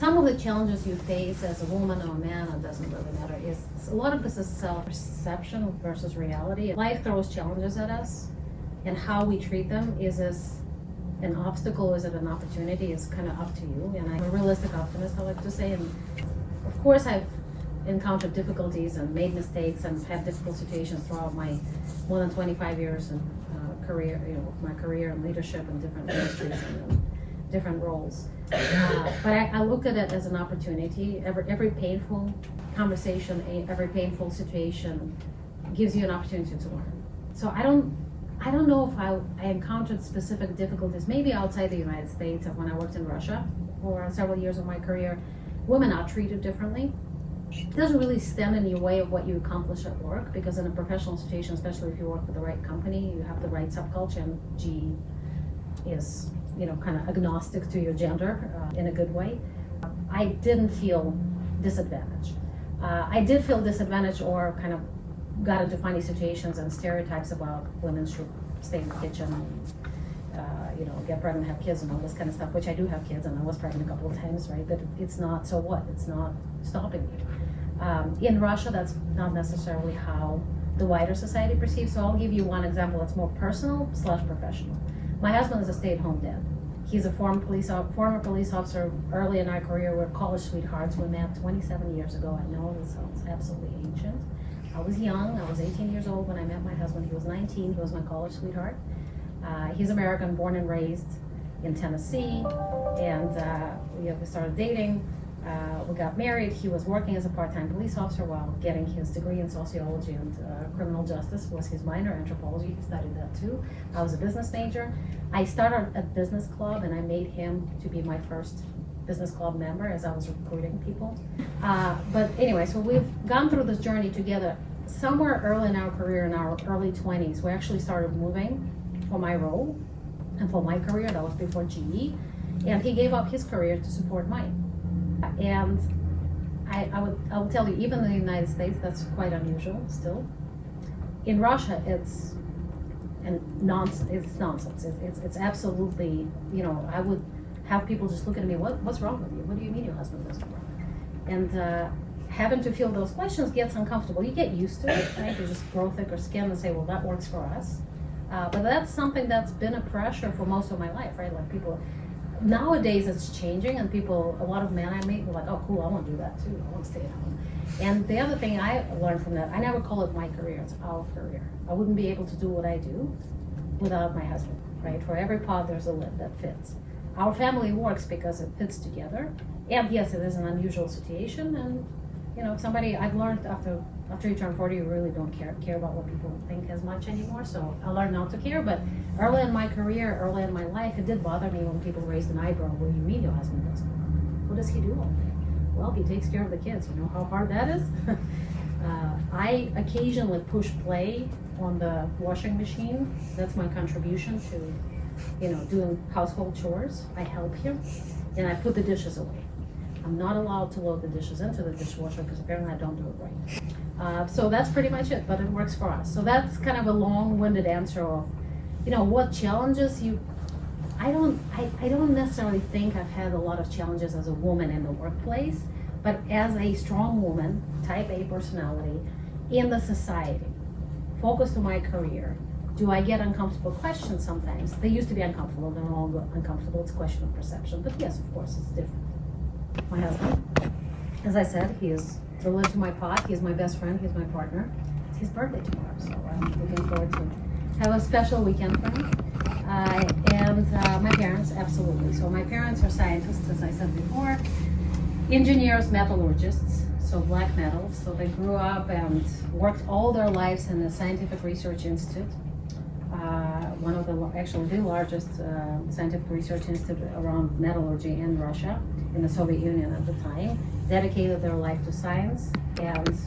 some of the challenges you face as a woman or a man, it doesn't really matter, is a lot of this is self-perception versus reality. Life throws challenges at us, and how we treat them is as an obstacle, is it an opportunity, is kind of up to you. And I'm a realistic optimist, I like to say, and of course I've encountered difficulties and made mistakes and had difficult situations throughout my more than 25 years in career, my career and leadership in different industries and different roles. But I look at it as an opportunity. Every painful conversation, every painful situation gives you an opportunity to learn. So I don't know if I encountered specific difficulties, maybe outside the United States. When I worked in Russia for several years of my career, women are treated differently. It doesn't really stand in your way of what you accomplish at work, because in a professional situation, especially if you work for the right company, you have the right subculture, and GE is kind of agnostic to your gender in a good way. I didn't feel disadvantaged. I did feel disadvantaged, or kind of got into funny situations and stereotypes about women should stay in the kitchen and get pregnant, have kids and all this kind of stuff, which I do have kids and I was pregnant a couple of times, right? But it's not, so what? It's not stopping you. In Russia, that's not necessarily how the wider society perceives. So I'll give you one example that's more personal / professional. My husband is a stay-at-home dad. He's a former police officer. Early in our career, we're college sweethearts. We met 27 years ago. I know this sounds absolutely ancient. I was young. I was 18 years old when I met my husband. He was 19. He was my college sweetheart. He's American, born and raised in Tennessee, and we started dating. We got married. He was working as a part-time police officer while getting his degree in sociology and criminal justice was his minor. Anthropology, he studied that too. I was a business major. I started a business club, and I made him to be my first business club member as I was recruiting people. But anyway, so we've gone through this journey together. Somewhere early in our career, in our early 20s, we actually started moving for my role and for my career. That was before GE. And he gave up his career to support mine. And I will tell you, even in the United States, that's quite unusual still. In Russia, it's nonsense. It's absolutely, I would have people just look at me, what's wrong with you? What do you mean your husband doesn't work? And having to feel those questions gets uncomfortable. You get used to it, right? You just grow thicker skin and say, well, that works for us. But that's something that's been a pressure for most of my life, right? Like people, nowadays it's changing, and people, a lot of men I meet were like, oh cool, I want to do that too. I want to stay at home. And the other thing I learned from that, I never call it my career, it's our career. I wouldn't be able to do what I do without my husband, right? For every pod there's a lid that fits. Our family works because it fits together. And yes, it is an unusual situation, and if somebody, I've learned after you turn 40, you really don't care about what people think as much anymore. So I learned not to care. But early in my career, early in my life, it did bother me when people raised an eyebrow. What do you mean your husband doesn't work? What does he do all day? Well, he takes care of the kids. You know how hard that is? I occasionally push play on the washing machine. That's my contribution to, doing household chores. I help him, and I put the dishes away. I'm not allowed to load the dishes into the dishwasher because apparently I don't do it right. So that's pretty much it, but it works for us. So that's kind of a long-winded answer of, what challenges I don't necessarily think I've had a lot of challenges as a woman in the workplace, but as a strong woman, type A personality, in the society, focused on my career, do I get uncomfortable questions sometimes? They used to be uncomfortable, they're no longer uncomfortable, it's a question of perception, but yes, of course, it's different. My husband, as I said, he is the lid to my pot. He's my best friend. He's my partner. It's his birthday tomorrow, so I'm looking forward to have a special weekend for him. And my parents, absolutely. So my parents are scientists, as I said before, engineers, metallurgists, so black metals. So they grew up and worked all their lives in the Scientific Research Institute, one of the largest scientific research institute around metallurgy in Russia, in the Soviet Union at the time, dedicated their life to science, and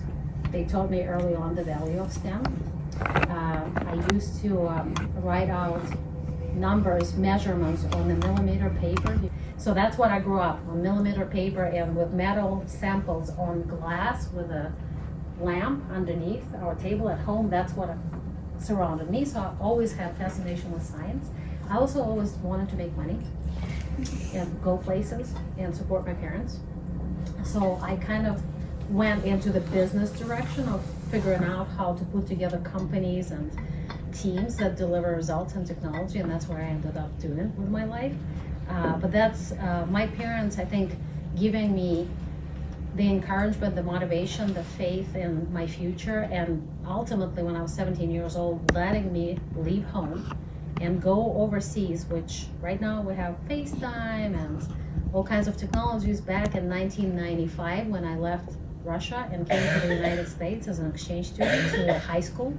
they taught me early on the value of STEM. I used to write out numbers, measurements on the millimeter paper. So that's what I grew up on, millimeter paper and with metal samples on glass with a lamp underneath our table at home. That's what surrounded me. So I always had fascination with science. I also always wanted to make money. and go places and support my parents. So I kind of went into the business direction of figuring out how to put together companies and teams that deliver results in technology, and that's where I ended up doing with my life. But that's my parents, I think, giving me the encouragement, the motivation, the faith in my future, and ultimately when I was 17 years old, letting me leave home and go overseas, which right now we have FaceTime and all kinds of technologies. Back in 1995 when I left Russia and came to the United States as an exchange student to high school,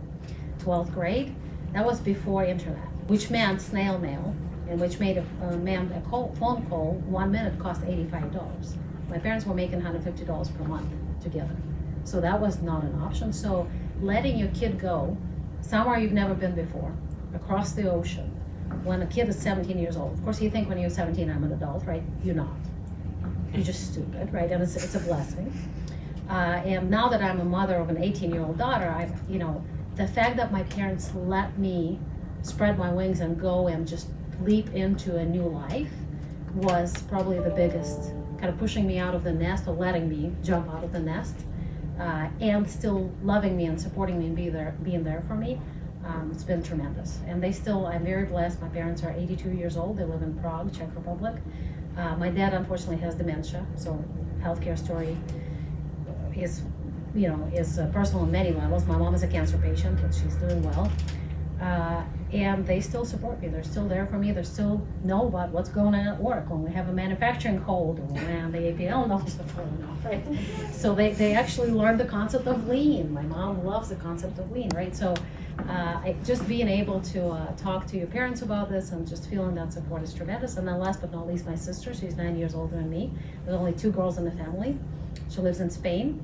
12th grade, that was before internet, which meant snail mail, and which meant a phone call 1 minute cost $85. My parents were making $150 per month together. So that was not an option. So letting your kid go somewhere you've never been before, across the ocean, when a kid is 17 years old. Of course, you think when you're 17, I'm an adult, right? You're not. You're just stupid, right? And it's a blessing. And now that I'm a mother of an 18-year-old daughter, the fact that my parents let me spread my wings and go and just leap into a new life was probably the biggest, kind of pushing me out of the nest, or letting me jump out of the nest, and still loving me and supporting me and being there for me. It's been tremendous. And I'm very blessed. My parents are 82 years old. They live in Prague, Czech Republic. My dad unfortunately has dementia, so healthcare story is personal on many levels. My mom is a cancer patient, but she's doing well. And they still support me. They're still there for me. They still know about what's going on at work when we have a manufacturing hold, or when the APL knows what's going on, right? So they actually learned the concept of lean. My mom loves the concept of lean, right? So just being able to talk to your parents about this and just feeling that support is tremendous. And then last but not least, my sister, she's 9 years older than me. There's only 2 girls in the family. She lives in Spain.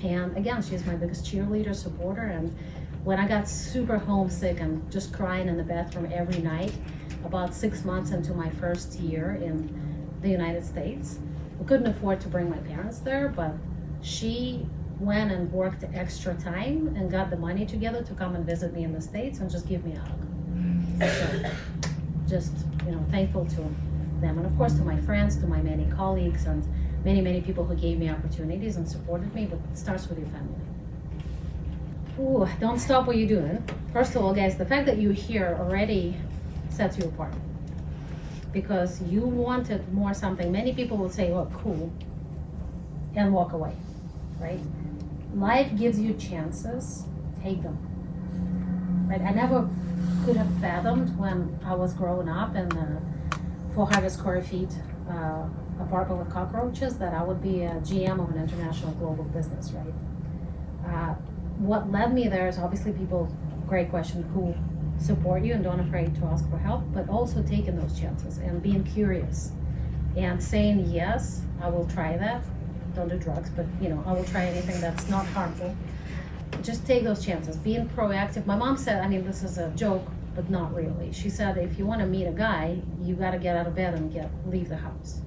And again, she's my biggest cheerleader, supporter. And when I got super homesick and just crying in the bathroom every night, about 6 months into my first year in the United States, we couldn't afford to bring my parents there, but she went and worked extra time and got the money together to come and visit me in the States and just give me a hug. So just, thankful to them. And of course to my friends, to my many colleagues, and many, many people who gave me opportunities and supported me, but it starts with your family. Ooh, don't stop what you're doing. First of all, guys, the fact that you're here already sets you apart, because you wanted more something. Many people will say, oh, cool, and walk away, right? Life gives you chances, take them, right? I never could have fathomed when I was growing up in the 400 square feet apartment with cockroaches that I would be a GM of an international global business, right? What led me there is obviously people, great question, who support you and don't afraid to ask for help, but also taking those chances and being curious and saying, yes, I will try that. Don't do drugs, but I will try anything that's not harmful. Just take those chances, being proactive. My mom said, this is a joke, but not really. She said, if you want to meet a guy, you got to get out of bed and leave the house,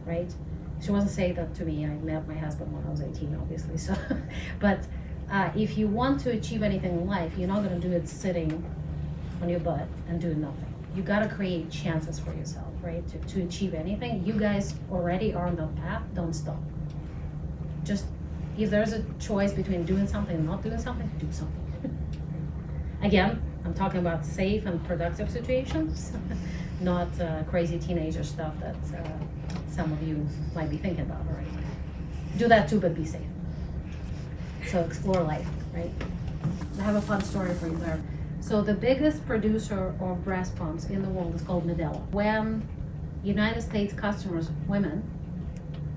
right? She wasn't saying that to me. I met my husband when I was 18, obviously. So, but if you want to achieve anything in life, you're not going to do it sitting on your butt and doing nothing. You got to create chances for yourself, right? To achieve anything. You guys already are on that path. Don't stop. Just, if there's a choice between doing something and not doing something, do something. Again, I'm talking about safe and productive situations, not crazy teenager stuff that some of you might be thinking about already. Do that too, but be safe. So explore life, right? I have a fun story for you there. So the biggest producer of breast pumps in the world is called Medela. When United States customers, women,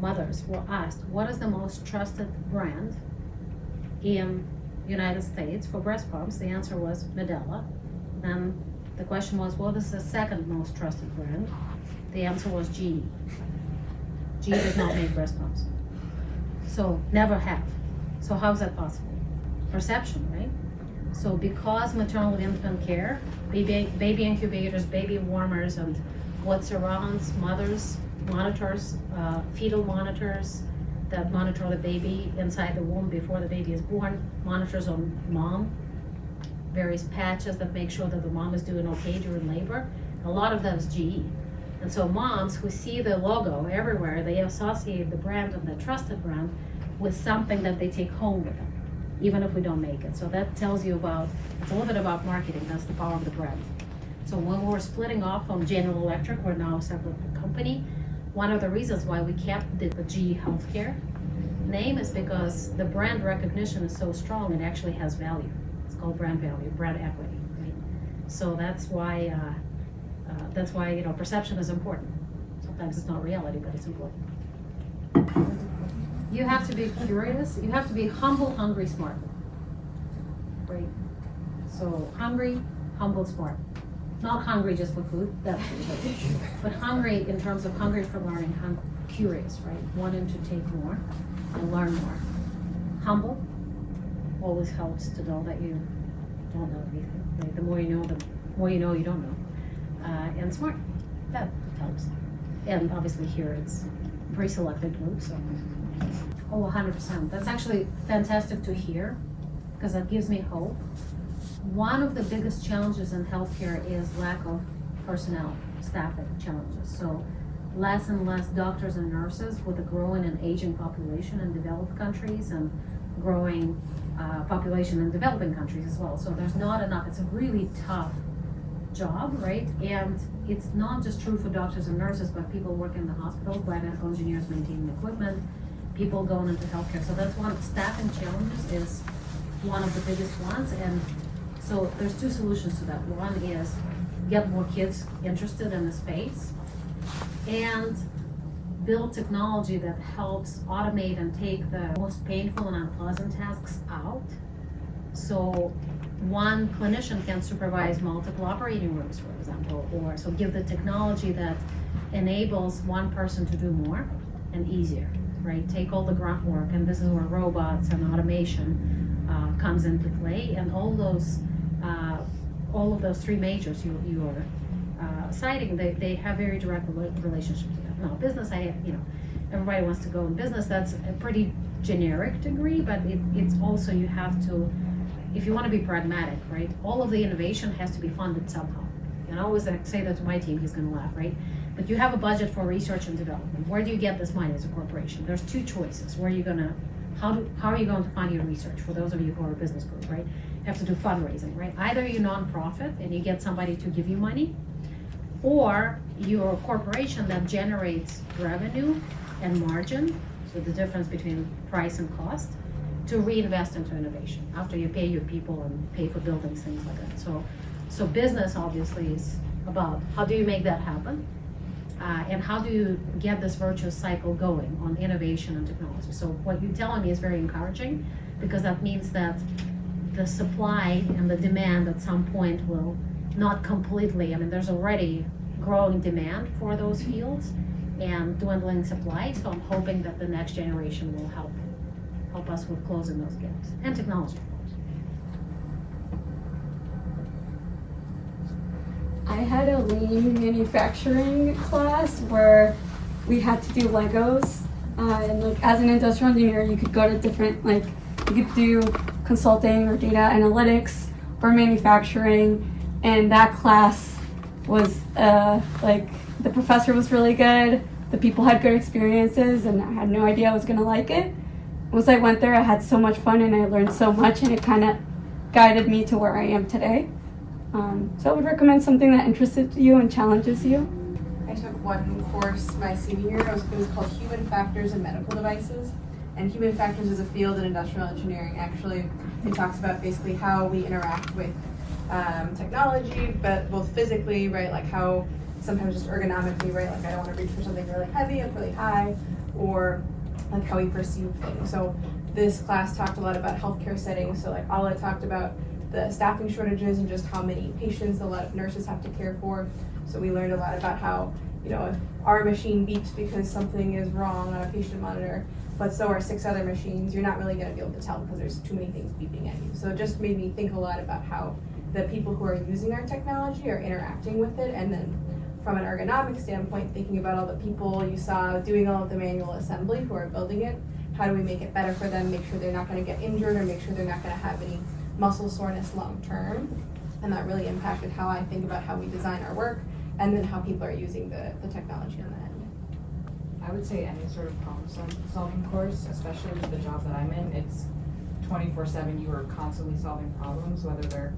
mothers, were asked what is the most trusted brand in United States for breast pumps, the answer was Medela. Then the question was, what is the second most trusted brand? The answer was GE. GE does not make breast pumps. So never have. So how is that possible? Perception, right? So because maternal and infant care, baby incubators, baby warmers, and what surrounds mothers, monitors, fetal monitors that monitor the baby inside the womb before the baby is born, monitors on mom, various patches that make sure that the mom is doing okay during labor. A lot of that is GE. And so moms who see the logo everywhere, they associate the brand and the trusted brand with something that they take home with them, even if we don't make it. So that tells you about, it's a little bit about marketing. That's the power of the brand. So when we're splitting off from General Electric, we're now a separate company. One of the reasons why we kept the GE Healthcare name is because the brand recognition is so strong, it actually has value. It's called brand value, brand equity, right? So that's why perception is important. Sometimes it's not reality, but it's important. You have to be curious. You have to be humble, hungry, smart. Right? So hungry, humble, smart. Not hungry just for food, that's food, but hungry in terms of hungry for learning, curious, right? Wanting to take more and learn more. Humble always helps to know that you don't know everything, right? The more you know you don't know. And smart, that helps. And obviously here it's a very selected group, so. Oh, 100%. That's actually fantastic to hear, because that gives me hope. One of the biggest challenges in healthcare is lack of personnel, staffing challenges. So less and less doctors and nurses with a growing and aging population in developed countries and growing population in developing countries as well. So there's not enough. It's a really tough job, right? And it's not just true for doctors and nurses, but people working in the hospitals, biomedical engineers maintaining equipment, people going into healthcare. So that's one of the staffing challenges is one of the biggest ones. And so there's two solutions to that. One is get more kids interested in the space and build technology that helps automate and take the most painful and unpleasant tasks out. So one clinician can supervise multiple operating rooms, for example, or so give the technology that enables one person to do more and easier, right? Take all the grunt work, and this is where robots and automation comes into play, and all of those three majors you are citing, they have very direct relationships to that. Now, business, everybody wants to go in business. That's a pretty generic degree, but it's also, you have to, if you want to be pragmatic, right? All of the innovation has to be funded somehow. And I always say that to my team, he's going to laugh, right? But you have a budget for research and development. Where do you get this money as a corporation? There's two choices. How are you going to fund your research? For those of you who are a business group, right? You have to do fundraising, right? Either you're nonprofit and you get somebody to give you money, or you're a corporation that generates revenue and margin, so the difference between price and cost, to reinvest into innovation after you pay your people and pay for buildings, things like that. So business obviously is about how do you make that happen, and how do you get this virtuous cycle going on innovation and technology. So what you're telling me is very encouraging, because that means that the supply and the demand at some point will not completely, there's already growing demand for those fields and dwindling supply. So I'm hoping that the next generation will help us with closing those gaps, and technology, of course. I had a lean manufacturing class where we had to do Legos, and as an industrial engineer, you could go to different, you could do consulting or data analytics or manufacturing, and that class was the professor was really good, the people had good experiences, and I had no idea I was going to like it. Once I went there, I had so much fun and I learned so much, and it kind of guided me to where I am today. So I would recommend something that interests you and challenges you. I took one course my senior year. It was called Human Factors in Medical Devices. And human factors is a field in industrial engineering. Actually, it talks about basically how we interact with technology, but both physically, right? Like how sometimes just ergonomically, right? Like I don't want to reach for something really heavy and really high, or like how we perceive things. So this class talked a lot about healthcare settings. So like Alla talked about the staffing shortages and just how many patients a lot of nurses have to care for. So we learned a lot about how, if our machine beeps because something is wrong on a patient monitor, but so are 6 other machines, you're not really going to be able to tell because there's too many things beeping at you. So it just made me think a lot about how the people who are using our technology are interacting with it, and then from an ergonomic standpoint, thinking about all the people you saw doing all of the manual assembly who are building it. How do we make it better for them, make sure they're not going to get injured, or make sure they're not going to have any muscle soreness long term? And that really impacted how I think about how we design our work, and then how people are using the technology on the end. I would say any sort of problem solving course, especially with the job that I'm in, it's 24/7. You are constantly solving problems, whether they're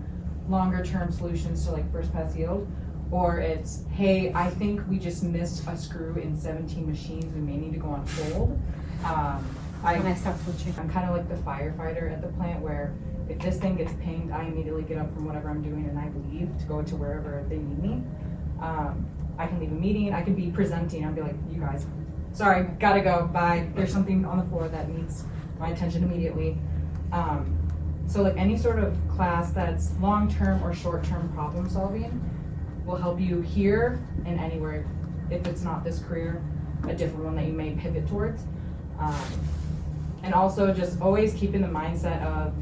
longer term solutions to like first pass yield, or it's, hey, I think we just missed a screw in 17 machines. We may need to go on hold. When I start switching. I'm kind of like the firefighter at the plant where if this thing gets pinged, I immediately get up from whatever I'm doing and I leave to go to wherever they need me. I can leave a meeting, I can be presenting, I'll be like, you guys, sorry, gotta go, bye. There's something on the floor that needs my attention immediately. So like any sort of class that's long-term or short-term problem solving will help you here and anywhere. If it's not this career, a different one that you may pivot towards. And also just always keeping the mindset of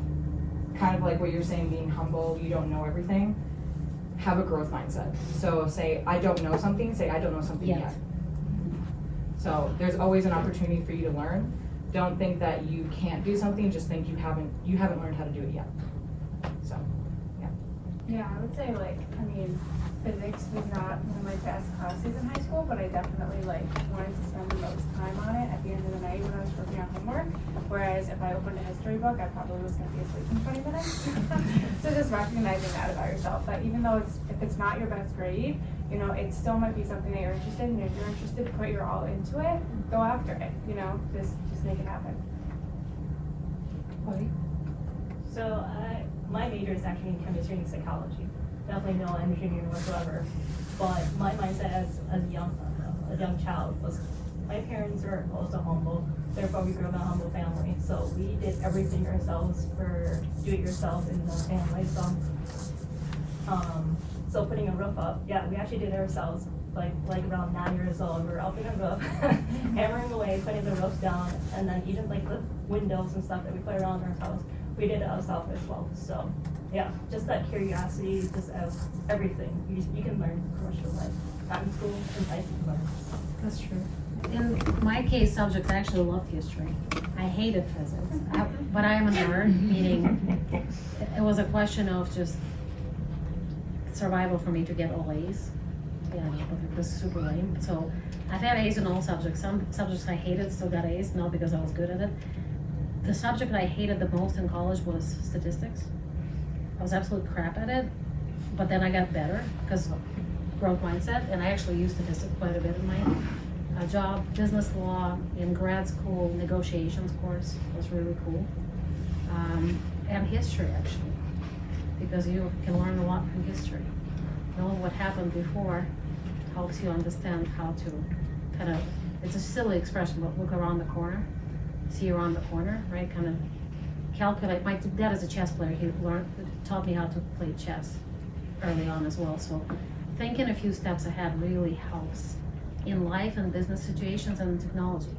kind of like what you're saying, being humble, you don't know everything. Have a growth mindset. So say, I don't know something, say, I don't know something yet. So there's always an opportunity for you to learn. Don't think that you can't do something, just think you haven't learned how to do it yet. So, yeah. Yeah, I would say like, I mean, physics was not one of my best classes in high school, but I definitely like wanted to spend the most time on it at the end of the night when I was working on homework. Whereas if I opened a history book, I probably was going to be asleep in 20 minutes. So just recognizing that about yourself, that even though if it's not your best grade, you know, it still might be something that you're interested in. If you're interested, put your all into it, go after it, you know, just make it happen. So my major is actually in chemistry and psychology. Definitely no engineering whatsoever. But my mindset as a young child was, my parents were also humble. Therefore, we grew up in a humble family. So we did everything ourselves for do-it-yourself in the family. So putting a roof up, yeah, we actually did it ourselves. Like around 9 years old, we were up in a roof, hammering away, putting the roof down, and then even like the windows and stuff that we put around our house, we did it ourselves as well. So yeah, just that curiosity, just as everything you can learn commercial life, not in school, in life you can learn. That's true. In my case, subjects, I actually loved history. I hated physics, but I am a nerd, meaning it was a question of just survival for me to get all A's. Yeah, but it was super lame. So I've had A's in all subjects. Some subjects I hated still got A's, not because I was good at it. The subject I hated the most in college was statistics. I was absolute crap at it, but then I got better because of growth mindset, and I actually used statistics quite a bit in my job. Business law in grad school, negotiations course was really cool. And history actually, because you can learn a lot from history. Knowing what happened before helps you understand how to kind of, it's a silly expression, but look around the corner, see around the corner, right? Kind of calculate. My dad is a chess player. He taught me how to play chess early on as well. So thinking a few steps ahead really helps in life and business situations and technology.